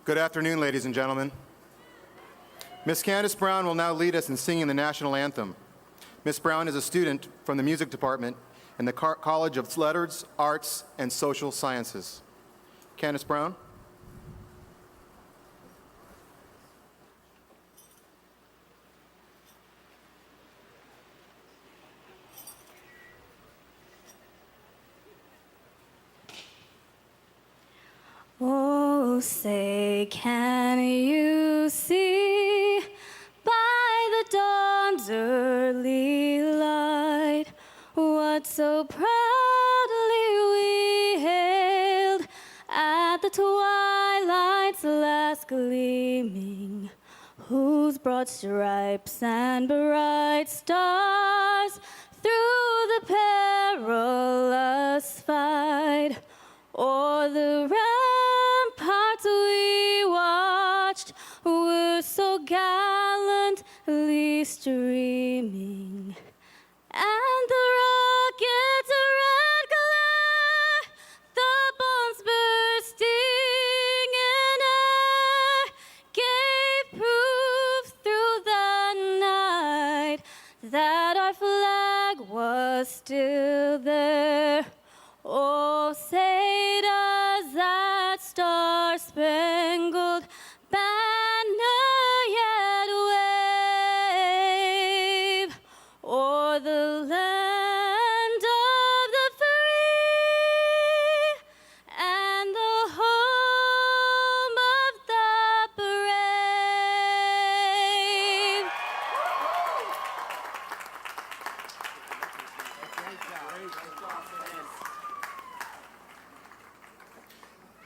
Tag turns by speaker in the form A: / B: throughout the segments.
A: Good afternoon, ladies and gentlemen. Miss Candace Brown will now lead us in singing the national anthem. Miss Brown is a student from the music department in the College of Letters, Arts, and Social Sciences. Candace Brown.
B: Oh, say, can you see by the dawn's early light what so proudly we hailed at the twilight's last gleaming, whose broad stripes and bright stars through the perilous fight o'er the ramparts we watched were so gallantly streaming, and the rocket's red glare, the bombs bursting in air, gave proof through the night that our flag was still there. Oh, say does that star-spangled banner yet wave o'er the land of the free and the home of the brave?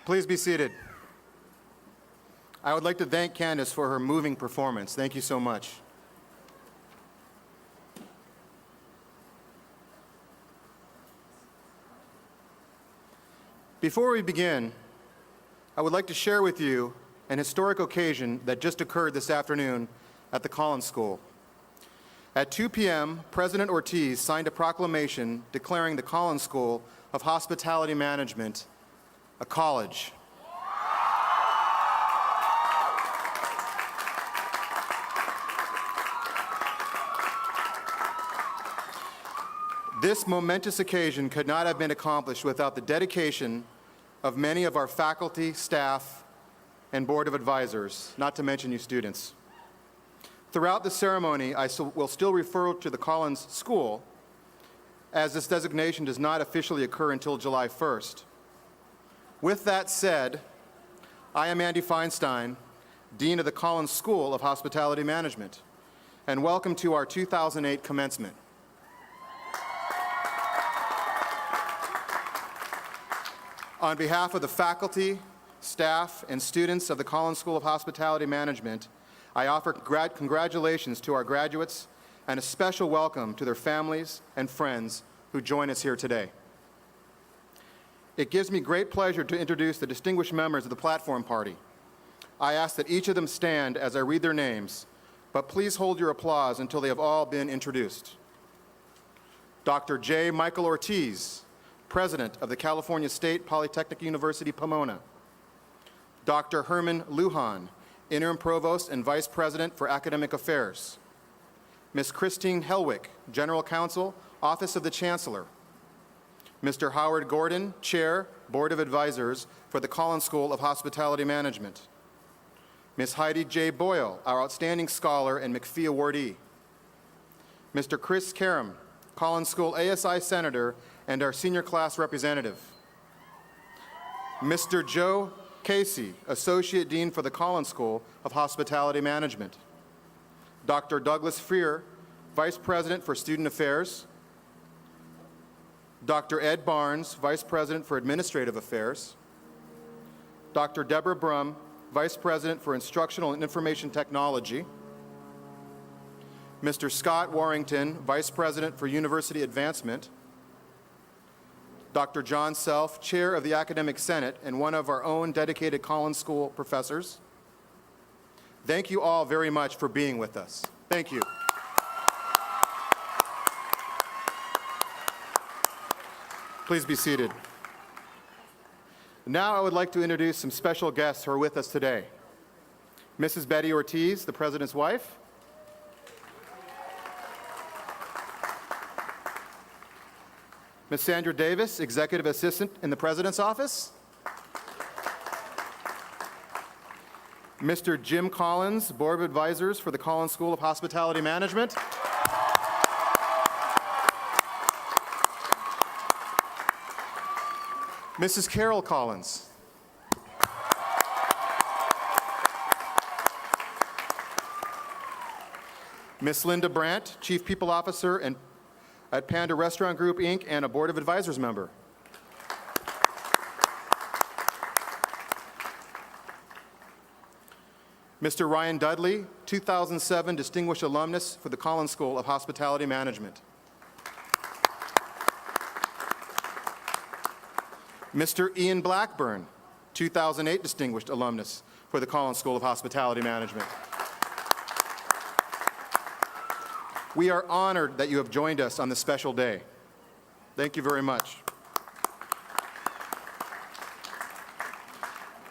A: Please be seated. I would like to thank Candace for her moving performance. Thank you so much. Before we begin, I would like to share with you an historic occasion that just occurred this afternoon at the Collins School. At 2 p.m., President Ortiz signed a proclamation declaring the Collins School of Hospitality Management a college. This momentous occasion could not have been accomplished without the dedication of many of our faculty, staff, and board of advisors, not to mention you students. Throughout the ceremony, I will still refer to the Collins School, as this designation does not officially occur until July 1st. With that said, I am Andy Feinstein, Dean of the Collins School of Hospitality Management, and welcome to our 2008 commencement. On behalf of the faculty, staff, and students of the Collins School of Hospitality Management, I offer congratulations to our graduates and a special welcome to their families and friends who join us here today. It gives me great pleasure to introduce the distinguished members of the platform party. I ask that each of them stand as I read their names, but please hold your applause until they have all been introduced. Dr. J. Michael Ortiz, President of the California State Polytechnic University, Pomona. Dr. Herman Lujan, Interim Provost and Vice President for Academic Affairs. Ms. Christine Helwick, General Counsel, Office of the Chancellor. Mr. Howard Gordon, Chair, Board of Advisors for the Collins School of Hospitality Management. Ms. Heidi J. Boyle, our outstanding scholar and McPhee awardee. Mr. Chris Karam, Collins School ASI Senator and our senior class representative. Mr. Joe Casey, Associate Dean for the Collins School of Hospitality Management. Dr. Douglas Freer, Vice President for Student Affairs. Dr. Ed Barnes, Vice President for Administrative Affairs. Dr. Deborah Brum, Vice President for Instructional and Information Technology. Mr. Scott Warrington, Vice President for University Advancement. Dr. John Self, Chair of the Academic Senate and one of our own dedicated Collins School professors. Thank you all very much for being with us. Thank you. Please be seated. Now I would like to introduce some special guests who are with us today. Mrs. Betty Ortiz, the President's wife. Ms. Sandra Davis, Executive Assistant in the President's Office. Mr. Jim Collins, Board of Advisors for the Collins School of Hospitality Management. Mrs. Carol Collins. Ms. Linda Brandt, Chief People Officer at Panda Restaurant Group, Inc., and a Board of Advisors member. Mr. Ryan Dudley, 2007 Distinguished Alumnus for the Collins School of Hospitality Management. Mr. Ian Blackburn, 2008 Distinguished Alumnus for the Collins School of Hospitality Management. We are honored that you have joined us on this special day. Thank you very much.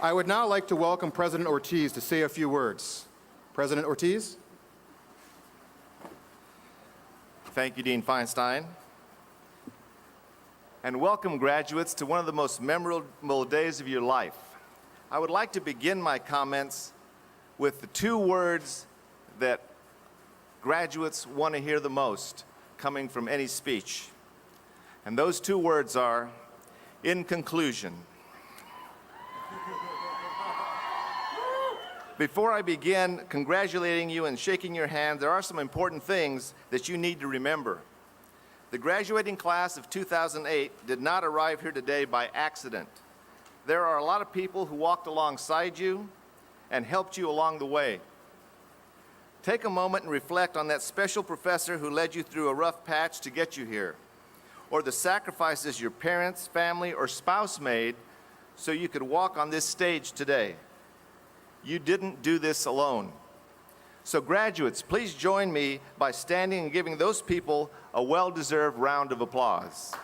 A: I would now like to welcome President Ortiz to say a few words. President Ortiz?
C: Thank you, Dean Feinstein. And welcome, graduates, to one of the most memorable days of your life. I would like to begin my comments with the two words that graduates want to hear the most coming from any speech. And those two words are, in conclusion. Before I begin congratulating you and shaking your hand, there are some important things that you need to remember. The graduating class of 2008 did not arrive here today by accident. There are a lot of people who walked alongside you and helped you along the way. Take a moment and reflect on that special professor who led you through a rough patch to get you here, or the sacrifices your parents, family, or spouse made so you could walk on this stage today. You didn't do this alone. So graduates, please join me by standing and giving those people a well-deserved round of applause.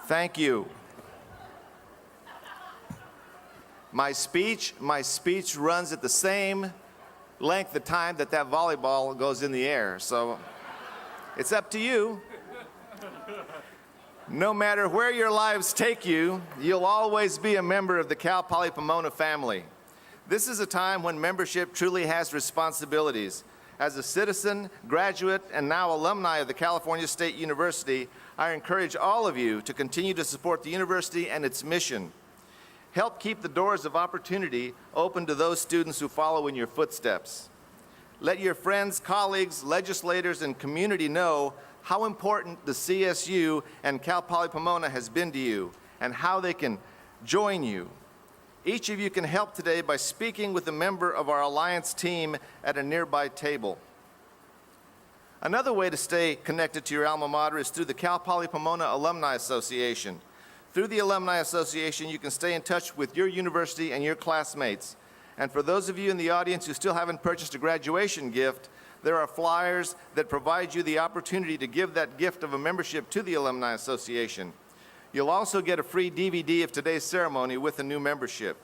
C: Thank you. My speech runs at the same length of time that volleyball goes in the air, so it's up to you. No matter where your lives take you, you'll always be a member of the Cal Poly Pomona family. This is a time when membership truly has responsibilities. As a citizen, graduate, and now alumni of the California State University, I encourage all of you to continue to support the university and its mission. Help keep the doors of opportunity open to those students who follow in your footsteps. Let your friends, colleagues, legislators, and community know how important the CSU and Cal Poly Pomona has been to you and how they can join you. Each of you can help today by speaking with a member of our Alliance team at a nearby table. Another way to stay connected to your alma mater is through the Cal Poly Pomona Alumni Association. Through the Alumni Association, you can stay in touch with your university and your classmates. And for those of you in the audience who still haven't purchased a graduation gift, there are flyers that provide you the opportunity to give that gift of a membership to the Alumni Association. You'll also get a free DVD of today's ceremony with a new membership.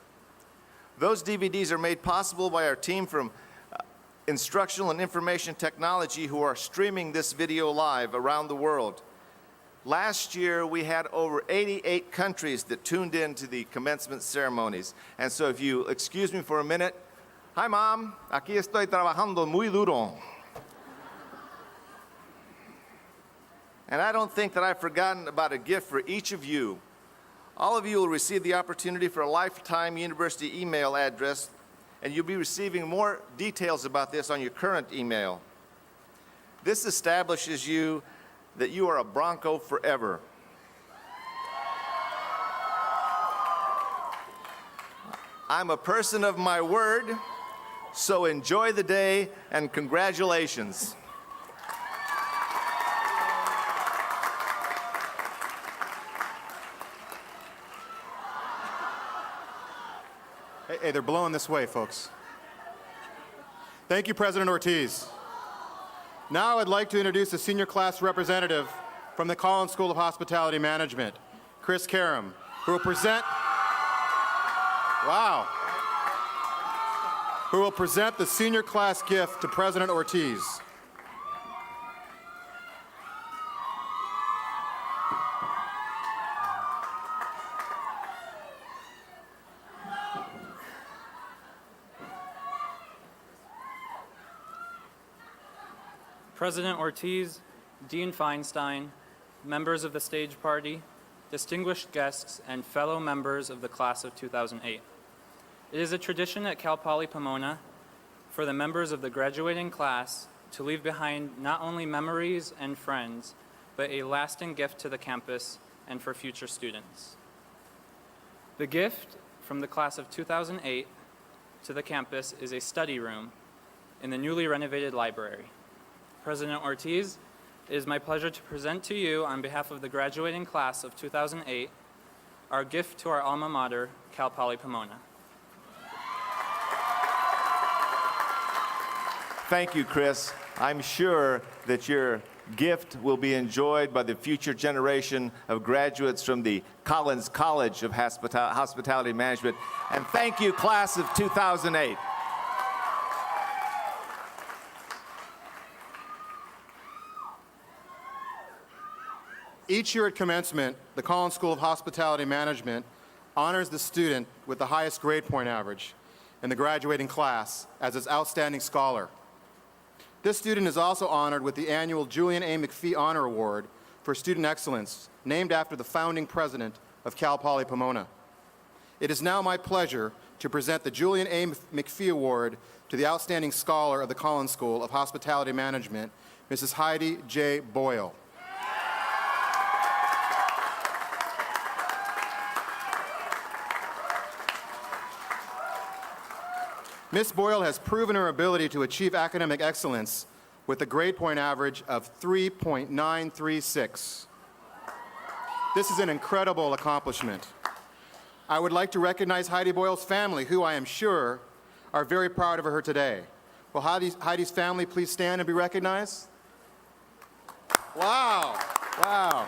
C: Those DVDs are made possible by our team from Instructional and Information Technology who are streaming this video live around the world. Last year, we had over 88 countries that tuned in to the commencement ceremonies. And so if you excuse me for a minute, hi, Mom, aquí estoy trabajando muy duro. And I don't think that I've forgotten about a gift for each of you. All of you will receive the opportunity for a lifetime university email address, and you'll be receiving more details about this on your current email. This establishes you that you are a Bronco forever. I'm a person of my word, so enjoy the day and congratulations.
A: Hey, they're blowing this way, folks. Thank you, President Ortiz. Now I'd like to introduce the senior class representative from the Collins School of Hospitality Management, Chris Karam, who will present, who will present the senior class gift to President Ortiz.
D: President Ortiz, Dean Feinstein, members of the stage party, distinguished guests, and fellow members of the class of 2008. It is a tradition at Cal Poly Pomona for the members of the graduating class to leave behind not only memories and friends, but a lasting gift to the campus and for future students. The gift from the class of 2008 to the campus is a study room in the newly renovated library. President Ortiz, it is my pleasure to present to you, on behalf of the graduating class of 2008, our gift to our alma mater, Cal Poly Pomona.
C: Thank you, Chris. I'm sure that your gift will be enjoyed by the future generation of graduates from the Collins College of Hospitality Management. And thank you, class of 2008.
A: Each year at commencement, the Collins School of Hospitality Management honors the student with the highest grade point average in the graduating class as its outstanding scholar. This student is also honored with the annual Julian A. McPhee Honor Award for Student Excellence, named after the founding president of Cal Poly Pomona. It is now my pleasure to present the Julian A. McPhee Award to the outstanding scholar of the Collins School of Hospitality Management, Mrs. Heidi J. Boyle. Ms. Boyle has proven her ability to achieve academic excellence with a grade point average of 3.936. This is an incredible accomplishment. I would like to recognize Heidi Boyle's family, who I am sure are very proud of her today. Will Heidi's family please stand and be recognized? Wow, wow.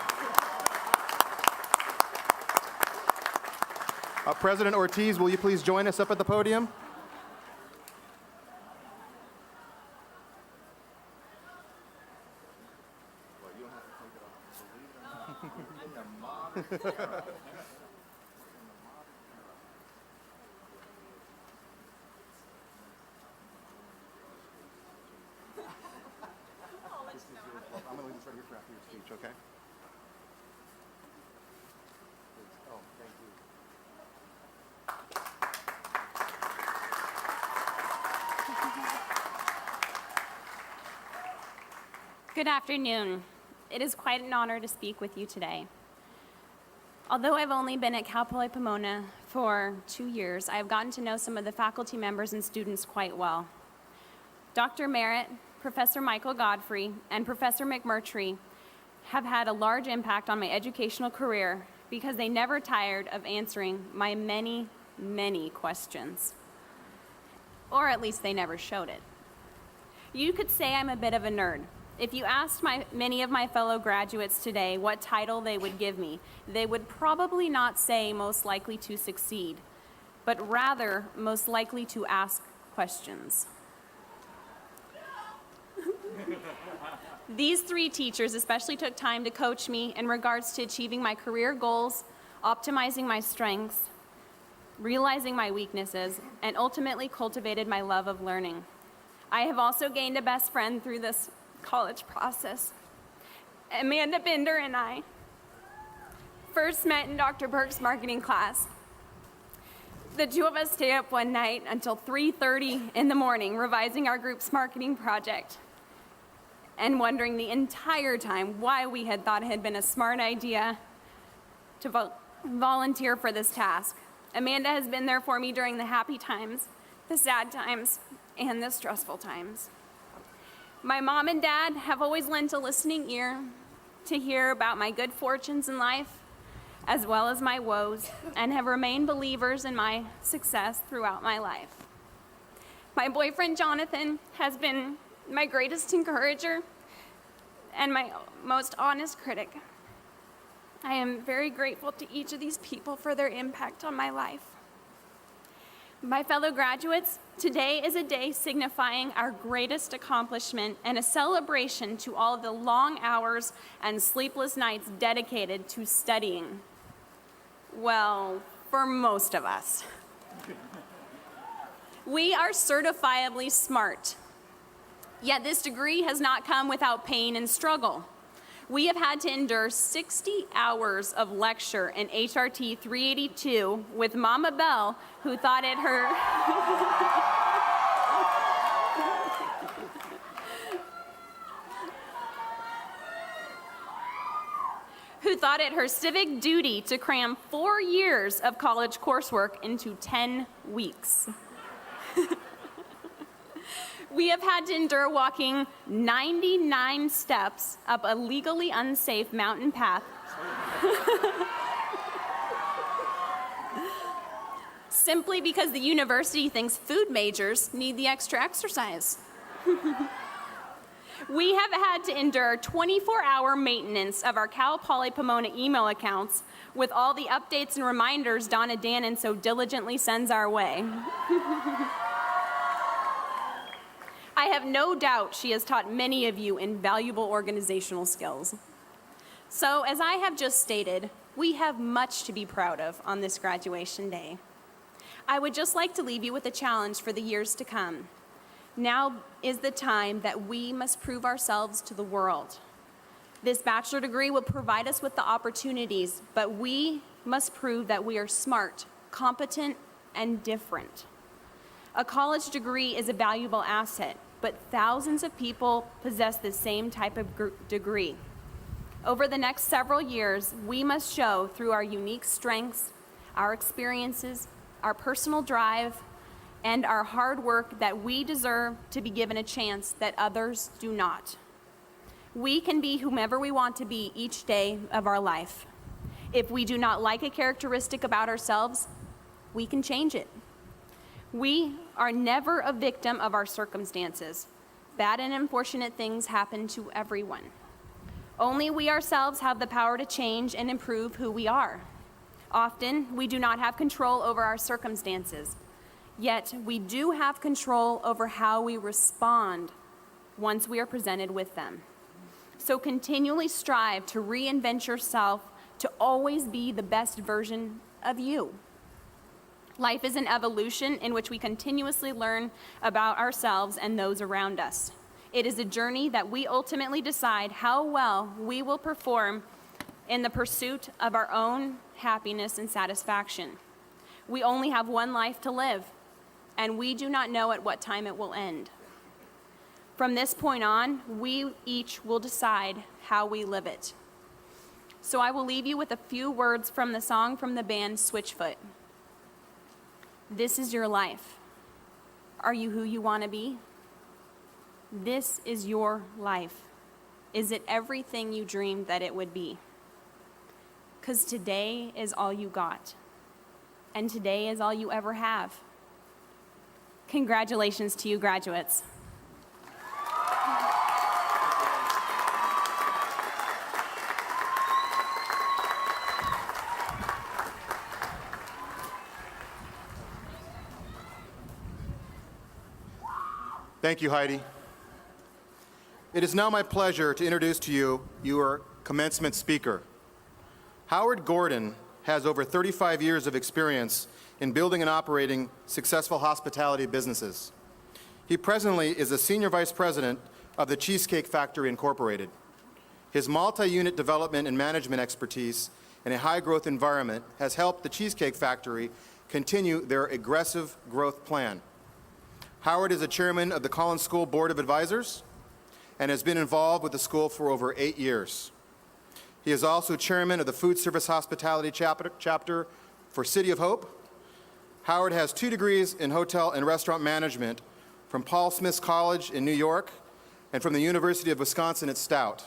A: President Ortiz, will you please join us up at the podium? I'm going to leave this right here for after your speech, okay? Oh, thank you.
B: Good afternoon. It is quite an honor to speak with you today. Although I've only been at Cal Poly Pomona for 2 years, I have gotten to know some of the faculty members and students quite well. Dr. Merritt, Professor Michael Godfrey, and Professor McMurtry have had a large impact on my educational career because they never tired of answering my many, many questions. Or at least they never showed it. You could say I'm a bit of a nerd. If you asked many of my fellow graduates today what title they would give me, they would probably not say most likely to succeed, but rather most likely to ask questions. These 3 teachers especially took time to coach me in regards to achieving my career goals, optimizing my strengths, realizing my weaknesses, and ultimately cultivated my love of learning. I have also gained a best friend through this college process. Amanda Binder and I first met in Dr. Burke's marketing class. The 2 of us stayed up one night until 3:30 in the morning revising our group's marketing project and wondering the entire time why we had thought it had been a smart idea to volunteer for this task. Amanda has been there for me during the happy times, the sad times, and the stressful times. My mom and dad have always lent a listening ear to hear about my good fortunes in life, as well as my woes, and have remained believers in my success throughout my life. My boyfriend, Jonathan, has been my greatest encourager and my most honest critic. I am very grateful to each of these people for their impact on my life. My fellow graduates, today is a day signifying our greatest accomplishment and a celebration to all of the long hours and sleepless nights dedicated to studying. Well, for most of us. We are certifiably smart. Yet this degree has not come without pain and struggle. We have had to endure 60 hours of lecture in HRT 382 with Mama Bell, who thought it her who thought it her civic duty to cram 4 years of college coursework into 10 weeks. We have had to endure walking 99 steps up a legally unsafe mountain path simply because the university thinks food majors need the extra exercise. We have had to endure 24-hour maintenance of our Cal Poly Pomona email accounts with all the updates and reminders Donna Dannon so diligently sends our way. I have no doubt she has taught many of you invaluable organizational skills. So, as I have just stated, we have much to be proud of on this graduation day. I would just like to leave you with a challenge for the years to come. Now is the time that we must prove ourselves to the world. This bachelor degree will provide us with the opportunities, but we must prove that we are smart, competent, and different. A college degree is a valuable asset, but thousands of people possess the same type of degree. Over the next several years, we must show through our unique strengths, our experiences, our personal drive, and our hard work that we deserve to be given a chance that others do not. We can be whomever we want to be each day of our life. If we do not like a characteristic about ourselves, we can change it. We are never a victim of our circumstances. Bad and unfortunate things happen to everyone. Only we ourselves have the power to change and improve who we are. Often, we do not have control over our circumstances, yet we do have control over how we respond once we are presented with them. So continually strive to reinvent yourself to always be the best version of you. Life is an evolution in which we continuously learn about ourselves and those around us. It is a journey that we ultimately decide how well we will perform in the pursuit of our own happiness and satisfaction. We only have one life to live, and we do not know at what time it will end. From this point on, we each will decide how we live it. So I will leave you with a few words from the song from the band Switchfoot. This is your life. Are you who you want to be? This is your life. Is it everything you dreamed that it would be? 'Cause today is all you got, and today is all you ever have. Congratulations to you, graduates.
A: Thank you, Heidi. It is now my pleasure to introduce to you your commencement speaker. Howard Gordon has over 35 years of experience in building and operating successful hospitality businesses. He presently is a senior vice president of the Cheesecake Factory Incorporated. His multi-unit development and management expertise in a high-growth environment has helped the Cheesecake Factory continue their aggressive growth plan. Howard is a chairman of the Collins School Board of Advisors and has been involved with the school for over 8 years. He is also chairman of the Food Service Hospitality chapter for City of Hope. Howard has 2 degrees in hotel and restaurant management from Paul Smith's College in New York and from the University of Wisconsin at Stout.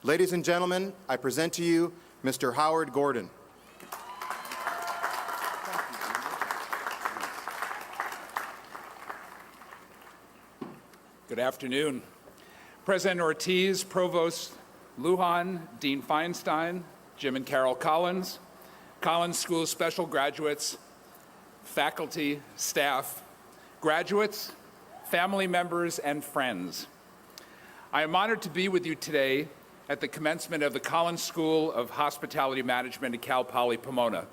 A: Ladies and gentlemen, I present to you Mr. Howard Gordon.
E: Good afternoon. President Ortiz, Provost Lujan, Dean Feinstein, Jim and Carol Collins, Collins School special graduates, faculty, staff, graduates, family members, and friends. I am honored to be with you today at the commencement of the Collins School of Hospitality Management at Cal Poly Pomona.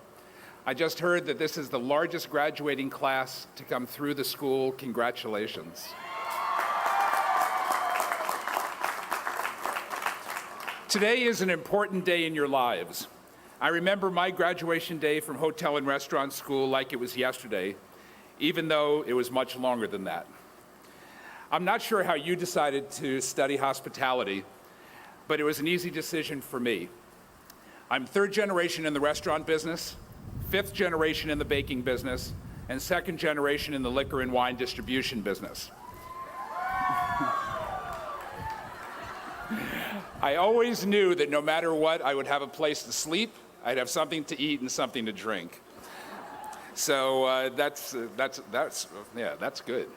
E: I just heard that this is the largest graduating class to come through the school. Congratulations. Today is an important day in your lives. I remember my graduation day from hotel and restaurant school like it was yesterday, even though it was much longer than that. I'm not sure how you decided to study hospitality, but it was an easy decision for me. I'm third generation in the restaurant business, fifth generation in the baking business, and second generation in the liquor and wine distribution business. I always knew that no matter what, I would have a place to sleep, I'd have something to eat and something to drink. So that's good.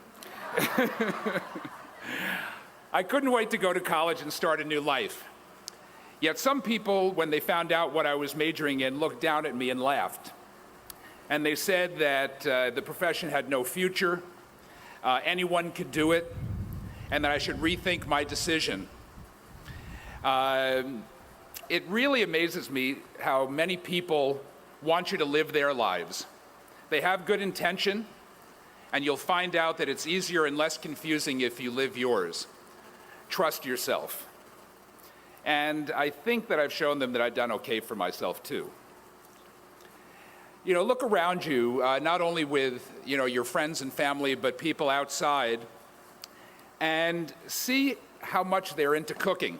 E: I couldn't wait to go to college and start a new life. Yet some people, when they found out what I was majoring in, looked down at me and laughed. And they said that the profession had no future, anyone could do it, and that I should rethink my decision. It really amazes me how many people want you to live their lives. They have good intention, and you'll find out that it's easier and less confusing if you live yours. Trust yourself. And I think that I've shown them that I've done okay for myself too. You know, look around you, not only with, your friends and family, but people outside, and see how much they're into cooking,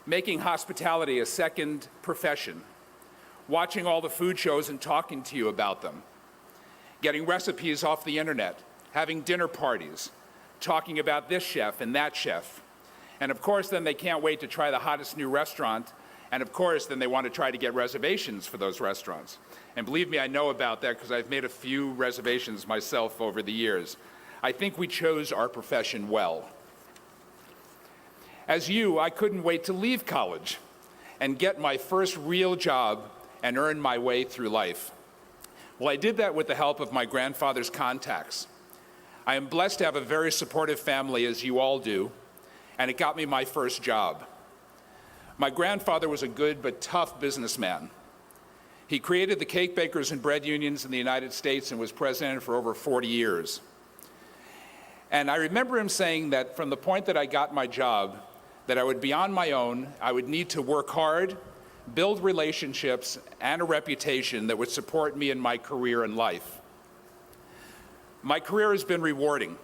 E: making hospitality a second profession, watching all the food shows and talking to you about them, getting recipes off the internet, having dinner parties, talking about this chef and that chef. And of course, then they can't wait to try the hottest new restaurant. And of course, then they want to try to get reservations for those restaurants. And believe me, I know about that because I've made a few reservations myself over the years. I think we chose our profession well. As you, I couldn't wait to leave college and get my first real job and earn my way through life. Well, I did that with the help of my grandfather's contacts. I am blessed to have a very supportive family, as you all do, and it got me my first job. My grandfather was a good but tough businessman. He created the cake bakers and bread unions in the United States and was president for over 40 years. And I remember him saying that from the point that I got my job, that I would be on my own, I would need to work hard, build relationships, and a reputation that would support me in my career and life. My career has been rewarding.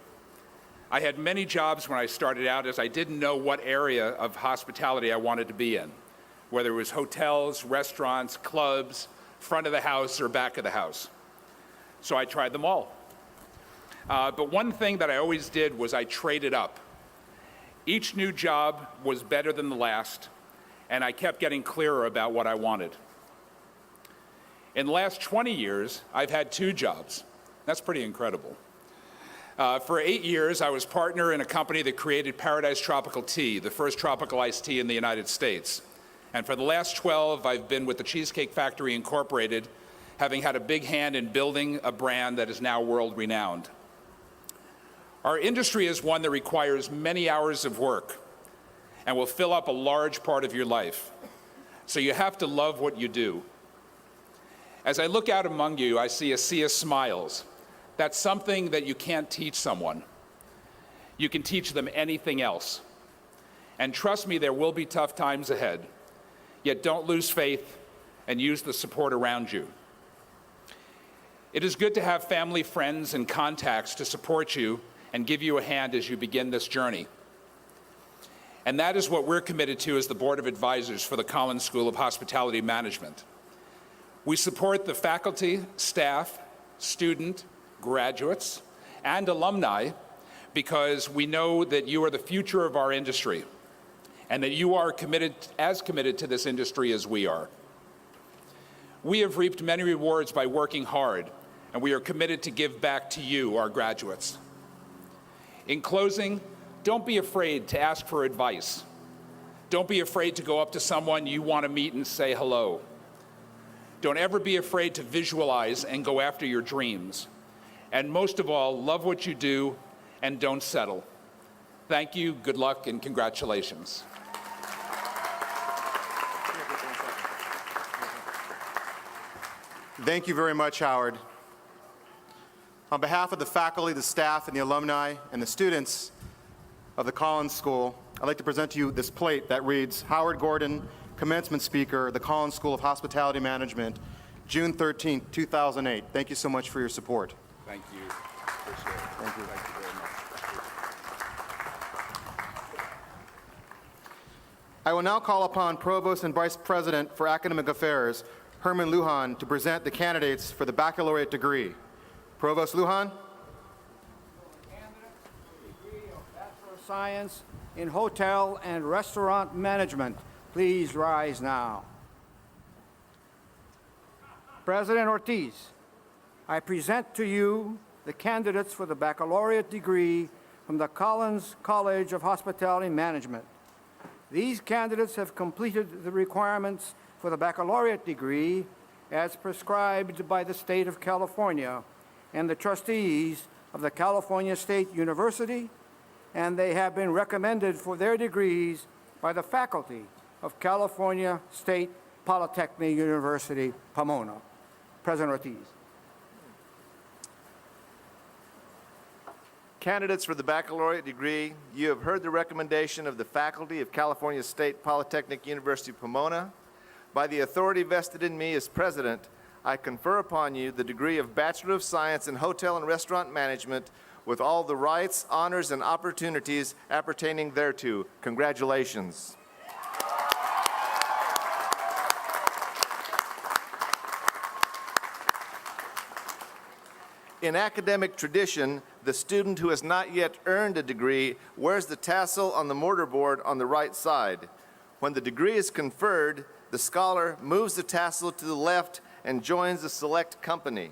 E: I had many jobs when I started out as I didn't know what area of hospitality I wanted to be in, whether it was hotels, restaurants, clubs, front of the house, or back of the house. So I tried them all. But one thing that I always did was I traded up. Each new job was better than the last, and I kept getting clearer about what I wanted. In the last 20 years, I've had 2 jobs. That's pretty incredible. For 8 years, I was partner in a company that created Paradise Tropical Tea, the first tropical iced tea in the United States. And for the last 12, I've been with the Cheesecake Factory Incorporated, having had a big hand in building a brand that is now world-renowned. Our industry is one that requires many hours of work and will fill up a large part of your life. So you have to love what you do. As I look out among you, I see a sea of smiles. That's something that you can't teach someone. You can teach them anything else. And trust me, there will be tough times ahead. Yet don't lose faith and use the support around you. It is good to have family, friends, and contacts to support you and give you a hand as you begin this journey. And that is what we're committed to as the Board of Advisors for the Collins School of Hospitality Management. We support the faculty, staff, student, graduates, and alumni because we know that you are the future of our industry and that you are committed to this industry as we are. We have reaped many rewards by working hard, and we are committed to give back to you, our graduates. In closing, Don't be afraid to ask for advice. Don't be afraid to go up to someone you want to meet and say hello. Don't ever be afraid to visualize and go after your dreams. And most of all, love what you do and don't settle. Thank you, good luck, and congratulations.
A: Thank you very much, Howard. On behalf of the faculty, the staff, and the alumni, and the students of the Collins School, I'd like to present to you this plate that reads, Howard Gordon, Commencement Speaker, the Collins School of Hospitality Management, June 13, 2008. Thank you so much for your support.
E: Thank you. Appreciate it.
A: Thank you.
E: Thank you very much.
A: I will now call upon Provost and Vice President for Academic Affairs, Herman Lujan, to present the candidates for the baccalaureate degree. Provost Lujan.
F: Degree of Bachelor of Science in Hotel and Restaurant Management. Please rise now. President Ortiz, I present to you the candidates for the baccalaureate degree from the Collins College of Hospitality Management. These candidates have completed the requirements for the baccalaureate degree as prescribed by the state of California and the trustees of the California State University, and they have been recommended for their degrees by the faculty of California State Polytechnic University, Pomona. President Ortiz.
C: Candidates for the baccalaureate degree, you have heard the recommendation of the faculty of California State Polytechnic University, Pomona. By the authority vested in me as president, I confer upon you the degree of Bachelor of Science in Hotel and Restaurant Management with all the rights, honors, and opportunities appertaining thereto. Congratulations. In academic tradition, the student who has not yet earned a degree wears the tassel on the mortarboard on the right side. When the degree is conferred, the scholar moves the tassel to the left and joins the select company.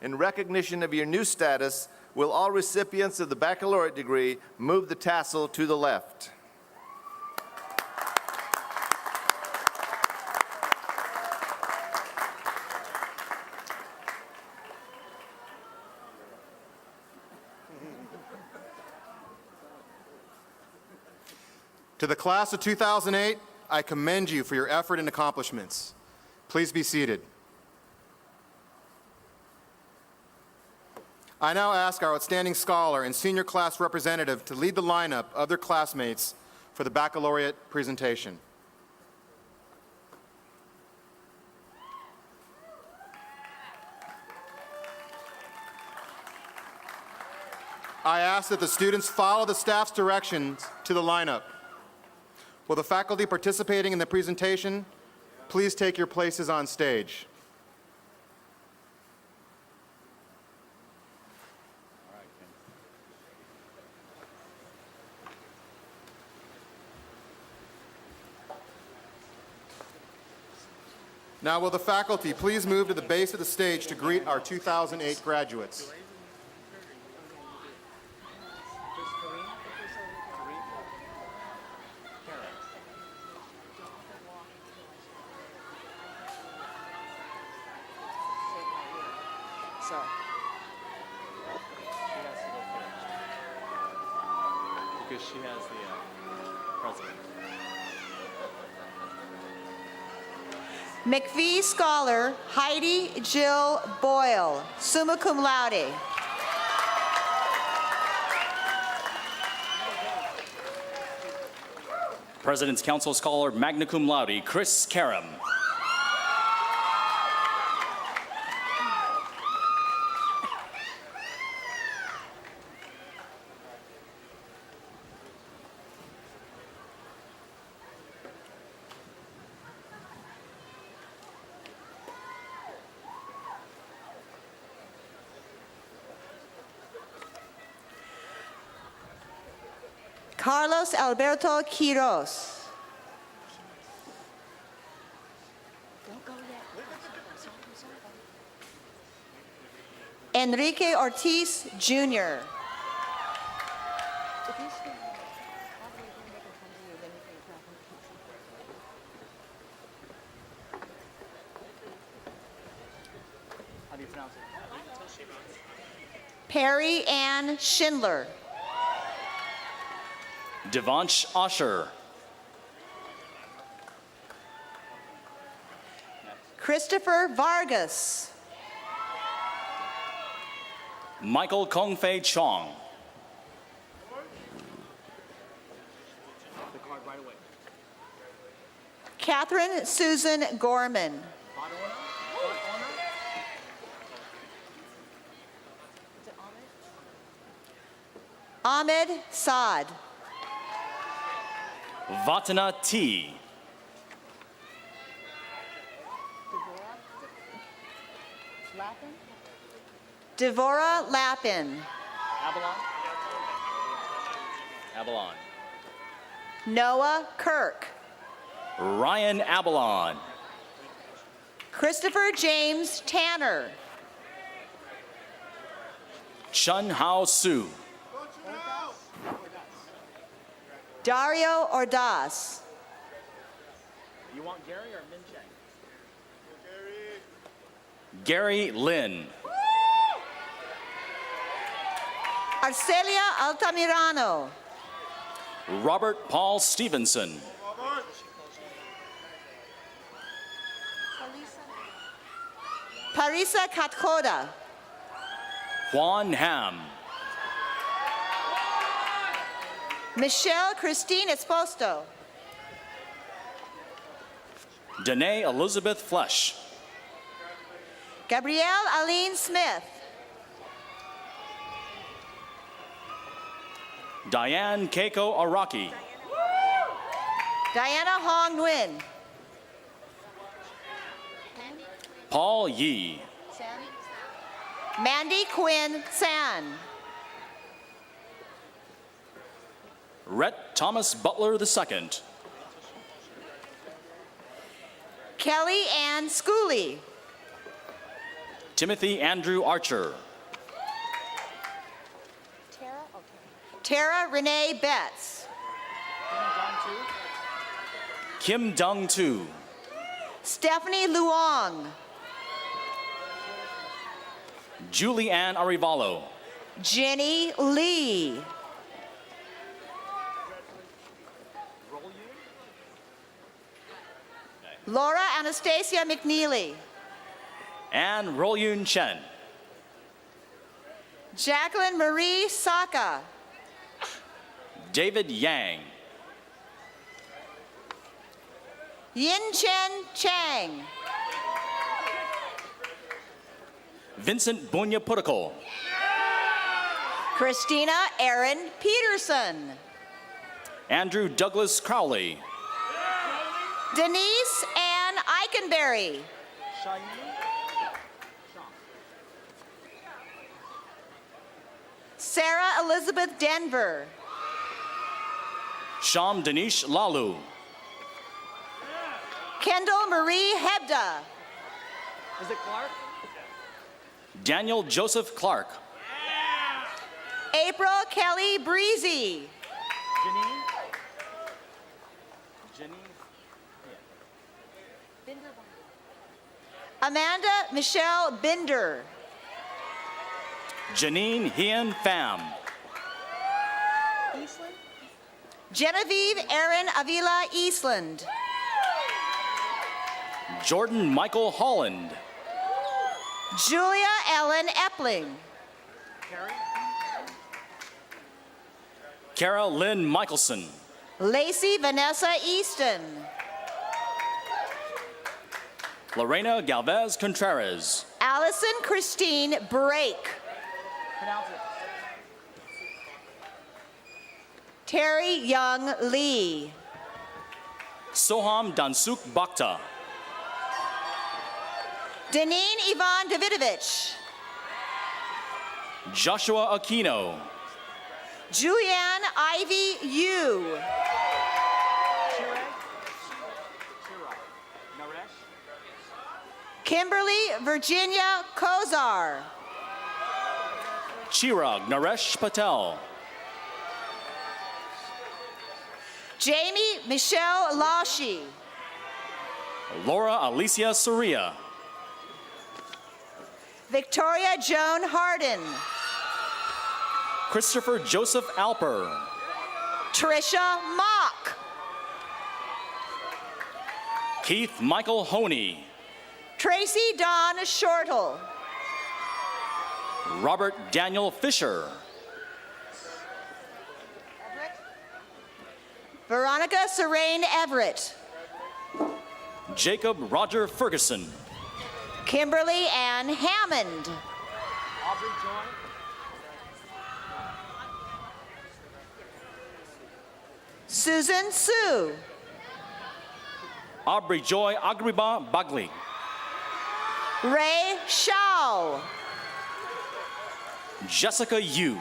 C: In recognition of your new status, will all recipients of the baccalaureate degree move the tassel to the left?
A: To the class of 2008, I commend you for your effort and accomplishments. Please be seated. I now ask our outstanding scholar and senior class representative to lead the lineup of their classmates for the baccalaureate presentation. I ask that the students follow the staff's directions to the lineup. Will the faculty participating in the presentation please take your places on stage? Now will the faculty please move to the base of the stage to greet our 2008 graduates.
G: Because she has the president.
H: McPhee Scholar Heidi Jill Boyle, summa cum laude.
G: President's Council Scholar magna cum laude Chris Karam.
H: Carlos Alberto Quiroz. Enrique Ortiz, Jr. Perry Ann Schindler.
G: Devansh Asher.
H: Christopher Vargas.
G: Michael Kongfei Chong.
H: Catherine Susan Gorman. Ahmed Saad.
G: Vatana T.
H: Devora Lappin.
G: Avalon.
H: Noah Kirk.
G: Ryan Abalon.
H: Christopher James Tanner.
G: Chun Hao Su.
H: Dario Ordaz.
G: You want Gary or Min Cheng? Gary Lin.
H: Arcelia Altamirano.
G: Robert Paul Stevenson.
H: Parisa Katkoda.
G: Juan Ham.
H: Michelle Christine Esposto.
G: Danae Elizabeth Flesh.
H: Gabrielle Aline Smith.
G: Diane Keiko Araki.
H: Diana Hong Nguyen.
G: Paul Yee.
H: Mandy Quinn San.
G: Rhett Thomas Butler II.
H: Kelly Ann Schooley.
G: Timothy Andrew Archer.
H: Tara Renee Betts.
G: Kim Dong Tu.
H: Stephanie Luong.
G: Julie Ann Arivalo.
H: Jenny Lee. Laura Anastasia McNeely.
G: Anne Rolyun Chen.
H: Jacqueline Marie Saka.
G: David Yang.
H: Yin Chen Chang.
G: Vincent Bunya Putikal.
H: Christina Erin Peterson.
G: Andrew Douglas Crowley.
H: Denise Ann Eikenberry. Sarah Elizabeth Denver.
G: Sham Danish Lalu.
H: Kendall Marie Hebda.
D: Is it Clark?
G: Daniel Joseph Clark.
H: April Kelly Breezy.
D: Janine?
H: Amanda Michelle Binder.
G: Janine Hien Pham.
H: Genevieve Erin Avila Eastland.
G: Jordan Michael Holland.
H: Julia Ellen Epling.
G: Kara Lynn Michelson.
H: Lacey Vanessa Easton.
G: Lorena Galvez Contreras.
H: Allison Christine Brake. Terry Young Lee.
G: Soham Dansuk Bakta.
H: Deneen Ivan Davidovich.
G: Joshua Aquino.
H: Julianne Ivy Yu. Kimberly Virginia Kozar.
G: Chirag Naresh Patel.
H: Jamie Michelle Lashi.
G: Laura Alicia Soria.
H: Victoria Joan Harden.
G: Christopher Joseph Alper.
H: Trisha Mock.
G: Keith Michael Honey.
H: Tracy Dawn Shortle.
G: Robert Daniel Fisher.
H: Veronica Serene Everett.
G: Jacob Roger Ferguson.
H: Kimberly Ann Hammond. Susan Sue.
G: Aubrey Joy Agriba Bagli.
H: Ray Shaw.
G: Jessica Yu.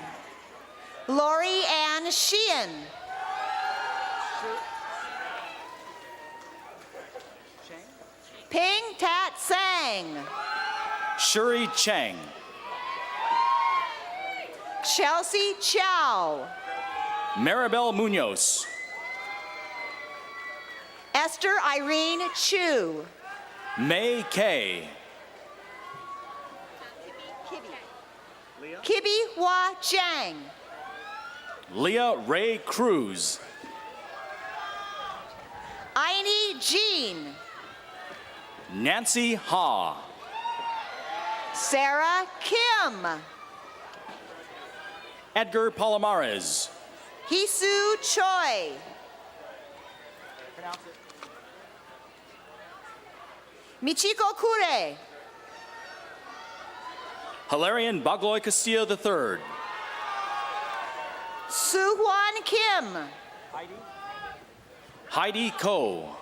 H: Lori Ann Sheehan. Ping Tat Sang.
G: Shuri Chang.
H: Chelsea Chow.
G: Maribel Munoz.
H: Esther Irene Chu.
G: May Kay.
H: Kibi Hua Chang.
G: Leah Ray Cruz.
H: Aini Jean.
G: Nancy Ha.
H: Sarah Kim.
G: Edgar Palomares.
H: Hisu Choi. Michiko Kure.
G: Hilarion Bagloy Castillo III.
H: Soo-Hwan Kim.
G: Heidi Ko.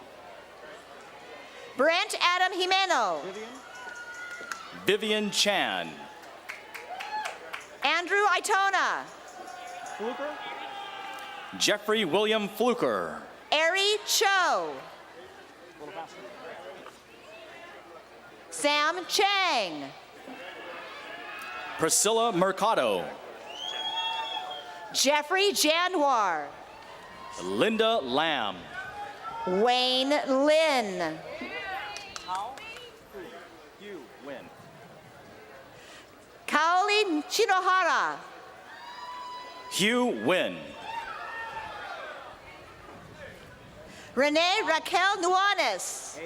H: Brent Adam Jimeno.
G: Vivian Chan.
H: Andrew Itona.
G: Jeffrey William Fluker.
H: Ari Cho. Sam Chang.
G: Priscilla Mercado.
H: Jeffrey Januar.
G: Linda Lamb.
H: Wayne Lynn. Kaoli Shinohara.
G: Hugh Wynn.
H: Renee Raquel Nuanes.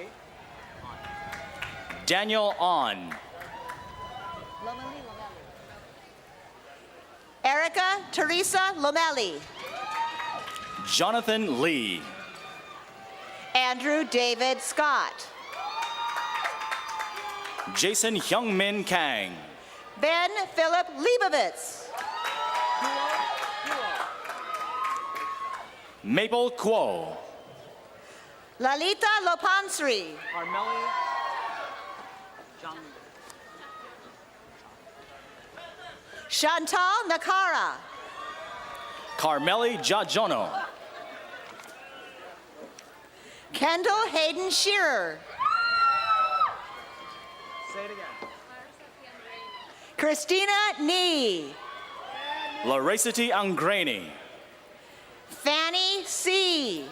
G: Daniel On.
H: Erica Teresa Lomeli.
G: Jonathan Lee.
H: Andrew David Scott.
G: Jason Hyungmin Kang.
H: Ben Philip Leibovitz.
G: Maple Kuo.
H: Lalita Lopansri. Chantal Nakara.
G: Carmeli Jajono.
H: Kendall Hayden Shearer. Christina Nee.
G: Laracity Angrani.
H: Fanny C.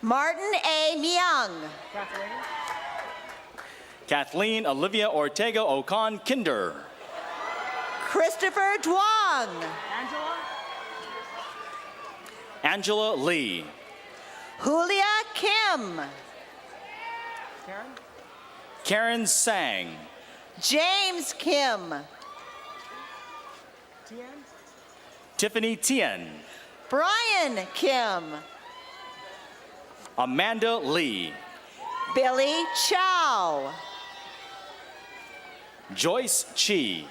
H: Martin A. Myung.
G: Kathleen Olivia Ortega Ocon Kinder.
H: Christopher Duong.
G: Angela Lee.
H: Julia Kim.
G: Karen Sang.
H: James Kim.
G: Tiffany Tien.
H: Brian Kim.
G: Amanda Lee.
H: Billy Chow.
G: Joyce Chi.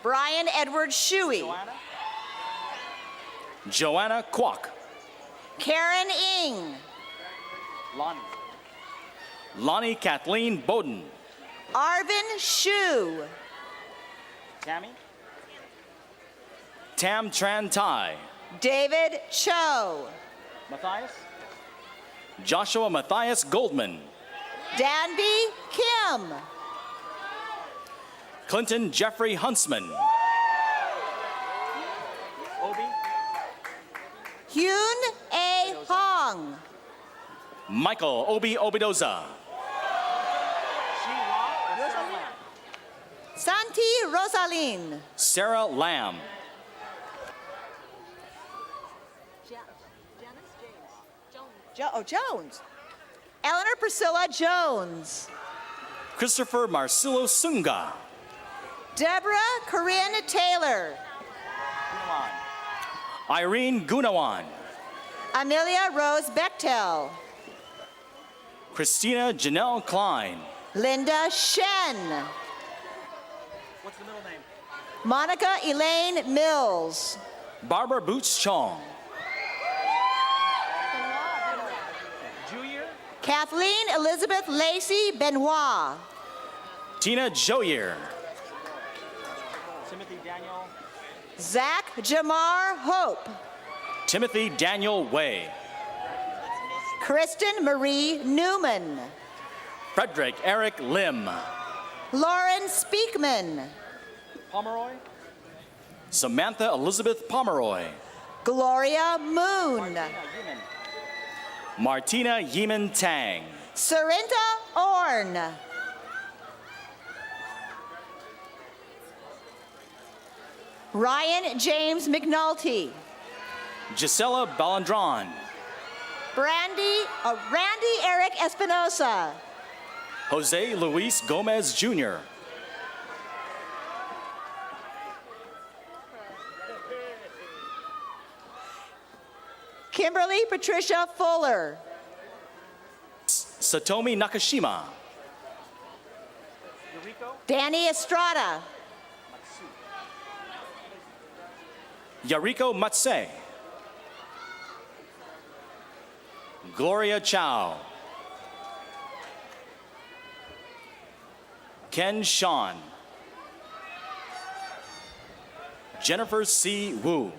H: Brian Edward Shuey.
G: Joanna Kwok.
H: Karen Ing.
G: Lonnie Kathleen Bowden.
H: Arvin Shu.
G: Tam Tran Tai.
H: David Cho.
G: Joshua Matthias Goldman.
H: Danby Kim.
G: Clinton Jeffrey Huntsman.
H: Hyun A. Hong.
G: Michael Obi Obidoza.
H: Santi Rosaline.
G: Sarah Lamb.
H: Jones. Eleanor Priscilla Jones.
G: Christopher Marcelo Sunga.
H: Deborah Corinne Taylor.
G: Irene Gunawan.
H: Amelia Rose Bechtel.
G: Christina Janelle Klein.
H: Linda Shen.
G: What's the middle name?
H: Monica Elaine Mills.
G: Barbara Boots Chong.
H: Kathleen Elizabeth Lacey Benoit.
G: Tina Joyer.
D: Timothy Daniel.
H: Zach Jamar Hope.
G: Timothy Daniel Way.
H: Kristen Marie Newman.
G: Frederick Eric Lim.
H: Lauren Speakman.
D: Pomeroy.
G: Samantha Elizabeth Pomeroy.
H: Gloria Moon.
G: Martina Yeeman Tang.
H: Sarinta Orn. Ryan James McNulty.
G: Gisela Balandron.
H: Randy Eric Espinosa.
G: Jose Luis Gomez Jr.
H: Kimberly Patricia Fuller.
G: Satomi Nakashima.
H: Danny Estrada.
G: Yariko Matse. Gloria Chow. Ken Sean. Jennifer C. Wu.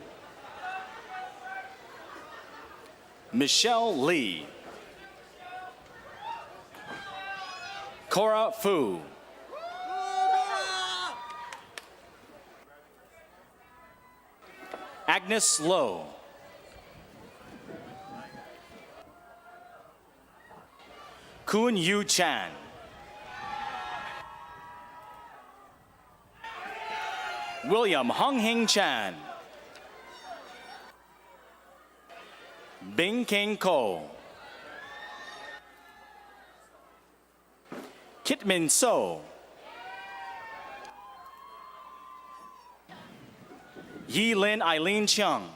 G: Michelle Lee. Cora Fu. Agnes Lowe. Kun Yu Chan. William Hung Hing Chan. Bing King Ko. Kitmin So. Yi Lin Eileen Chung.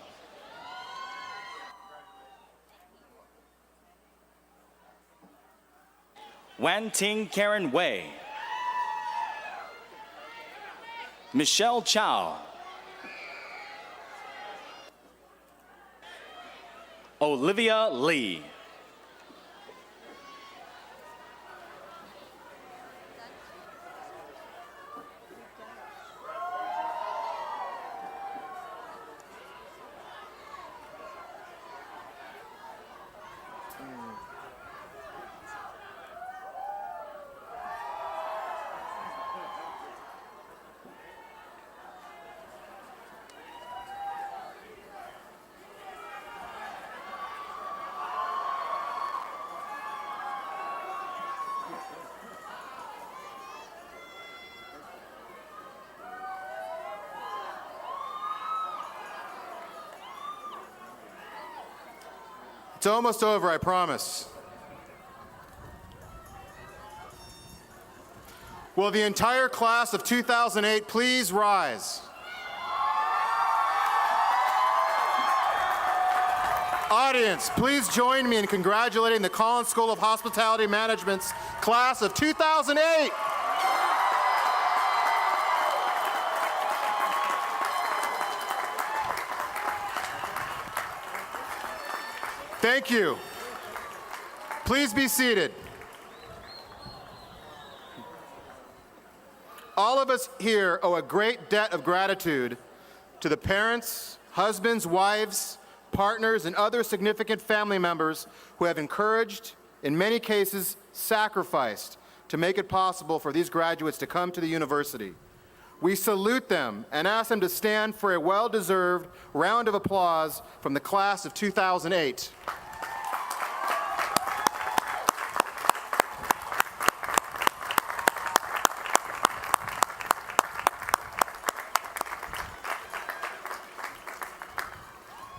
G: Wan Ting Karen Wei. Michelle Chow. Olivia Lee.
A: It's almost over, I promise. Will the entire class of 2008 please rise? Audience, please join me in congratulating the Collins School of Hospitality Management's class of 2008. Thank you. Please be seated. All of us here owe a great debt of gratitude to the parents, husbands, wives, partners, and other significant family members who have encouraged, in many cases, sacrificed to make it possible for these graduates to come to the university. We salute them and ask them to stand for a well-deserved round of applause from the class of 2008.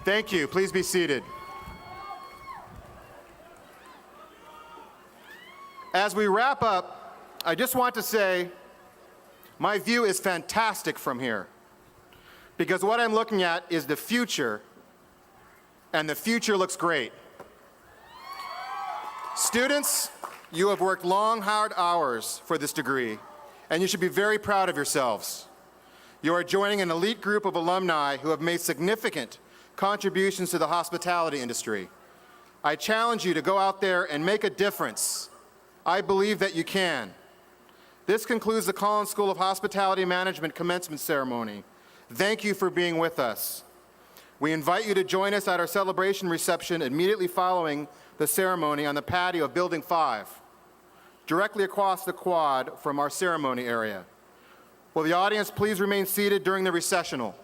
A: Thank you. Please be seated. As we wrap up, I just want to say my view is fantastic from here, because what I'm looking at is the future, and the future looks great. Students, you have worked long, hard hours for this degree, and you should be very proud of yourselves. You are joining an elite group of alumni who have made significant contributions to the hospitality industry. I challenge you to go out there and make a difference. I believe that you can. This concludes the Collins School of Hospitality Management commencement ceremony. Thank you for being with us. We invite you to join us at our celebration reception immediately following the ceremony on the patio of Building 5, directly across the quad from our ceremony area. Will the audience please remain seated during the recessional?